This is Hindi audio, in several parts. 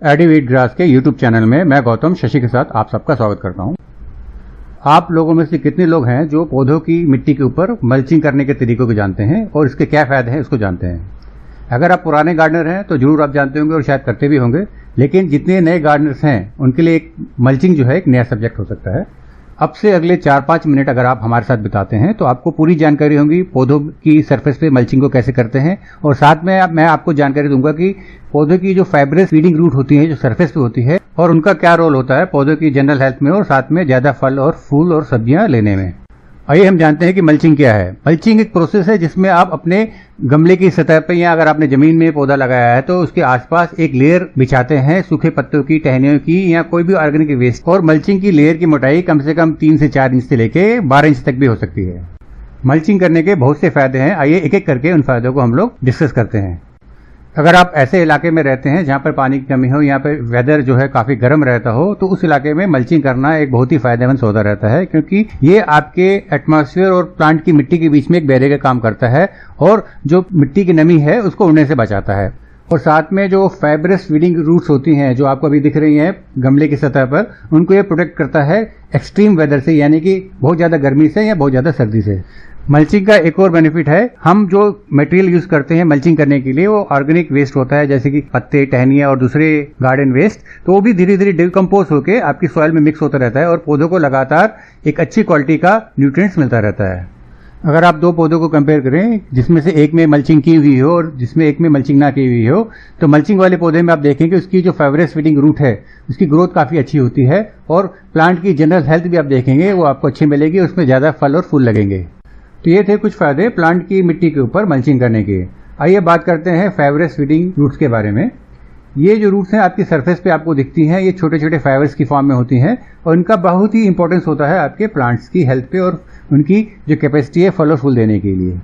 एडी वीट ग्रास के यूट्यूब चैनल में मैं गौतम शशि के साथ आप सबका स्वागत करता हूं। आप लोगों में से कितने लोग हैं जो पौधों की मिट्टी के ऊपर मल्चिंग करने के तरीकों को जानते हैं और इसके क्या फायदे हैं उसको जानते हैं। अगर आप पुराने गार्डनर हैं तो जरूर आप जानते होंगे और शायद करते भी होंगे, लेकिन जितने नए गार्डनर्स हैं उनके लिए एक मल्चिंग जो है एक नया सब्जेक्ट हो सकता है। अब से अगले 4-5 मिनट अगर आप हमारे साथ बिताते हैं तो आपको पूरी जानकारी होगी पौधों की सरफेस पे मल्चिंग को कैसे करते हैं, और साथ में मैं आपको जानकारी दूंगा कि पौधों की जो फाइब्रस फीडिंग रूट होती है जो सरफेस पे होती है और उनका क्या रोल होता है पौधों की जनरल हेल्थ में और साथ में ज्यादा फल और फूल और सब्जियां लेने में। आइए हम जानते हैं कि मल्चिंग क्या है। मल्चिंग एक प्रोसेस है जिसमें आप अपने गमले की सतह पर या अगर आपने जमीन में पौधा लगाया है तो उसके आसपास एक लेयर बिछाते हैं सूखे पत्तों की, टहनियों की या कोई भी ऑर्गेनिक वेस्ट। और मल्चिंग की लेयर की मोटाई कम से कम 3 से 4 इंच से लेकर 12 इंच तक भी हो सकती है। मल्चिंग करने के बहुत से फायदे हैं, आइए एक एक करके उन फायदों को हम लोग डिस्कस करते हैं। अगर आप ऐसे इलाके में रहते हैं जहां पर पानी की कमी हो, यहाँ पर वेदर जो है काफी गर्म रहता हो, तो उस इलाके में मल्चिंग करना एक बहुत ही फायदेमंद सौदा रहता है, क्योंकि ये आपके एटमॉस्फेयर और प्लांट की मिट्टी के बीच में एक बैरियर का काम करता है और जो मिट्टी की नमी है उसको उड़ने से बचाता है। और साथ में जो फाइब्रस फीडिंग रूट्स होती हैं जो आपको अभी दिख रही हैं गमले की सतह पर, उनको ये प्रोटेक्ट करता है एक्सट्रीम वेदर से, यानी कि बहुत ज्यादा गर्मी से या बहुत ज्यादा सर्दी से। मल्चिंग का एक और बेनिफिट है, हम जो मटेरियल यूज करते हैं मल्चिंग करने के लिए वो ऑर्गेनिक वेस्ट होता है, जैसे कि पत्ते, टहनियां और दूसरे गार्डन वेस्ट, तो वो भी धीरे धीरे डिकम्पोज होकर आपकी सॉइल में मिक्स होता रहता है और पौधों को लगातार एक अच्छी क्वालिटी का न्यूट्रिएंट्स मिलता रहता है। अगर आप दो पौधों को कंपेयर करें जिसमें से एक में मल्चिंग की हुई हो और जिसमें एक में मल्चिंग ना की हुई हो, तो मल्चिंग वाले पौधे में आप देखें कि उसकी जो फाइब्रस फीडिंग रूट है उसकी ग्रोथ काफी अच्छी होती है और प्लांट की जनरल हेल्थ भी आप देखेंगे वो आपको अच्छी मिलेगी, उसमें ज्यादा फल और फूल लगेंगे। तो ये थे कुछ फायदे प्लांट की मिट्टी के ऊपर मल्चिंग करने के। आइए बात करते हैं फाइब्रस फीडिंग रूट्स के बारे में। ये जो रूट्स हैं आपकी सरफेस पे आपको दिखती हैं, ये छोटे छोटे फाइबर्स की फॉर्म में होती हैं और इनका बहुत ही इंपॉर्टेंस होता है आपके प्लांट्स की हेल्थ पे और उनकी जो कैपेसिटी है फल और फूल देने के लिए।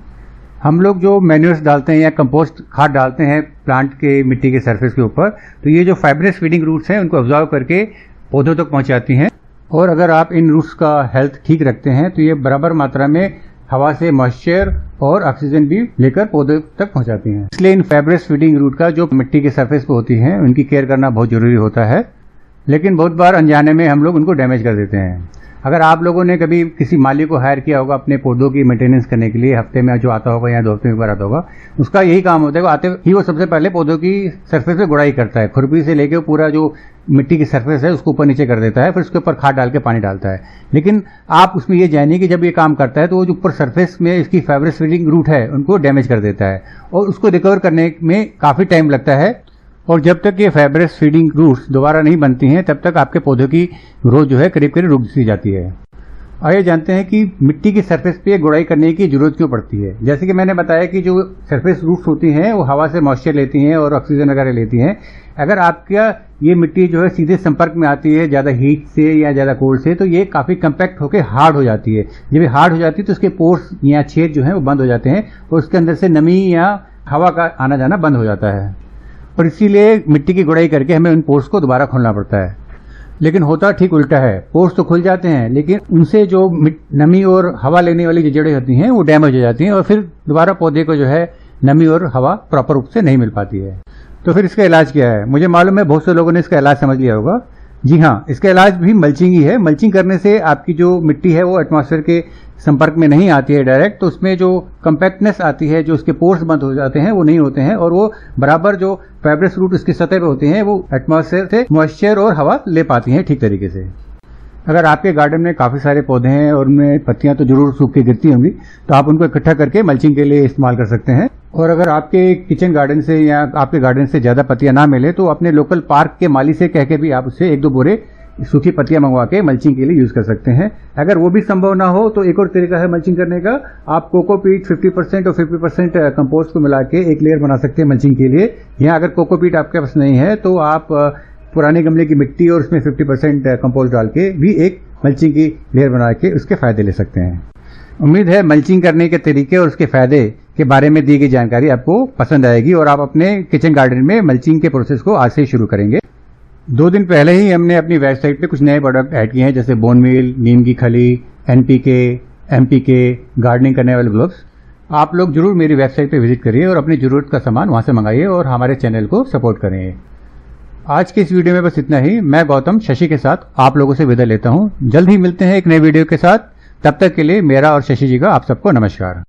हम लोग जो मैन्योर्स डालते हैं या कंपोस्ट खाद डालते हैं प्लांट के मिट्टी के सरफेस के ऊपर, तो ये जो फाइब्रस फीडिंग रूट्स हैं उनको ऑब्जर्व करके पौधों तक पहुंचाती हैं। और अगर आप इन रूट्स का हेल्थ ठीक रखते हैं तो ये बराबर मात्रा में हवा से मॉइस्चर और ऑक्सीजन भी लेकर पौधे तक पहुंचाती हैं। इसलिए इन फाइब्रस फीडिंग रूट का जो मिट्टी के सरफेस पे होती हैं उनकी केयर करना बहुत जरूरी होता है, लेकिन बहुत बार अनजाने में हम लोग उनको डैमेज कर देते हैं। अगर आप लोगों ने कभी किसी माली को हायर किया होगा अपने पौधों की मेंटेनेंस करने के लिए, हफ्ते में जो आता होगा या 2 हफ्ते में एक बार आता होगा, उसका यही काम होता है आते ही वो सबसे पहले पौधों की सरफेस पे गुड़ाई करता है, खुरपी से लेके पूरा जो मिट्टी की सरफेस है उसको ऊपर नीचे कर देता है, फिर उसके ऊपर खाद डाल के पानी डालता है। लेकिन आप उसमें ये जानिए कि जब ये काम करता है तो वो जो ऊपर सरफेस में इसकी फाइब्रस फीडिंग रूट है उनको डैमेज कर देता है और उसको रिकवर करने में काफी टाइम लगता है। और जब तक ये फाइब्रस फीडिंग रूट्स दोबारा नहीं बनती हैं तब तक आपके पौधों की ग्रोथ जो है करीब करीब रुक सी जाती है। आइए जानते हैं कि मिट्टी की सरफेस पे गुड़ाई करने की जरूरत क्यों पड़ती है। जैसे कि मैंने बताया कि जो सरफेस रूट्स होती हैं वो हवा से मॉइस्चर लेती हैं और ऑक्सीजन वगैरह लेती हैं। अगर आपका ये मिट्टी जो है सीधे संपर्क में आती है ज्यादा हीट से या ज्यादा कोल्ड से, तो ये काफी कंपैक्ट होकर हार्ड हो जाती है। जब ये हार्ड हो जाती है तो उसके पोर्स या छेद जो है वो बंद हो जाते हैं और उसके अंदर से नमी या हवा का आना जाना बंद हो जाता है और इसीलिए मिट्टी की गुड़ाई करके हमें उन पोर्स को दोबारा खोलना पड़ता है। लेकिन होता ठीक उल्टा है, पोर्स तो खुल जाते हैं लेकिन उनसे जो नमी और हवा लेने वाली जो जड़ें होती हैं वो डैमेज हो जाती हैं और फिर दोबारा पौधे को जो है नमी और हवा प्रॉपर रूप से नहीं मिल पाती है। तो फिर इसका इलाज क्या है? मुझे मालूम है बहुत से लोगों ने इसका इलाज समझ लिया होगा। जी हाँ, इसका इलाज भी मल्चिंग ही है। मल्चिंग करने से आपकी जो मिट्टी है वो एटमॉस्फेयर के संपर्क में नहीं आती है डायरेक्ट, तो उसमें जो कंपैक्टनेस आती है, जो उसके पोर्स बंद हो जाते हैं वो नहीं होते हैं और वो बराबर जो फाइब्रस रूट उसकी सतह पे होते हैं वो एटमॉस्फेयर से मॉइस्चर और हवा ले पाती हैं ठीक तरीके से। अगर आपके गार्डन में काफी सारे पौधे हैं और उनमें पत्तियां तो जरूर सूख के गिरती होंगी, तो आप उनको इकट्ठा करके मल्चिंग के लिए इस्तेमाल कर सकते हैं। और अगर आपके किचन गार्डन से या आपके गार्डन से ज्यादा पत्तियां ना मिले तो अपने लोकल पार्क के माली से कह के भी आप उससे 1-2 बोरे सूखी पत्तियां मंगवा के मल्चिंग के लिए यूज कर सकते हैं। अगर वो भी संभव ना हो तो एक और तरीका है मल्चिंग करने का, आप कोकोपीट 50% और 50% कंपोस्ट को मिला के एक लेयर बना सकते हैं मल्चिंग के लिए। या अगर कोकोपीट आपके पास नहीं है तो आप पुराने गमले की मिट्टी और उसमें 50% कंपोस्ट डाल के भी एक मल्चिंग की लेयर बना के उसके फायदे ले सकते हैं। उम्मीद है मल्चिंग करने के तरीके और उसके फायदे के बारे में दी गई जानकारी आपको पसंद आएगी और आप अपने किचन गार्डन में मल्चिंग के प्रोसेस को आज से ही शुरू करेंगे। 2 दिन पहले ही हमने अपनी वेबसाइट पे कुछ नए प्रोडक्ट ऐड किए हैं, जैसे बोन मील, नीम की खली, NPK, MPK, गार्डनिंग करने वाले ग्लोव्स। आप लोग जरूर मेरी वेबसाइट पे विजिट करिए और अपनी जरूरत का सामान वहां से मंगाइए और हमारे चैनल को सपोर्ट करें। आज के इस वीडियो में बस इतना ही। मैं गौतम शशि के साथ आप लोगों से विदा लेता हूं। जल्द ही मिलते हैं एक नए वीडियो के साथ। तब तक के लिए मेरा और शशि जी का आप सबको नमस्कार।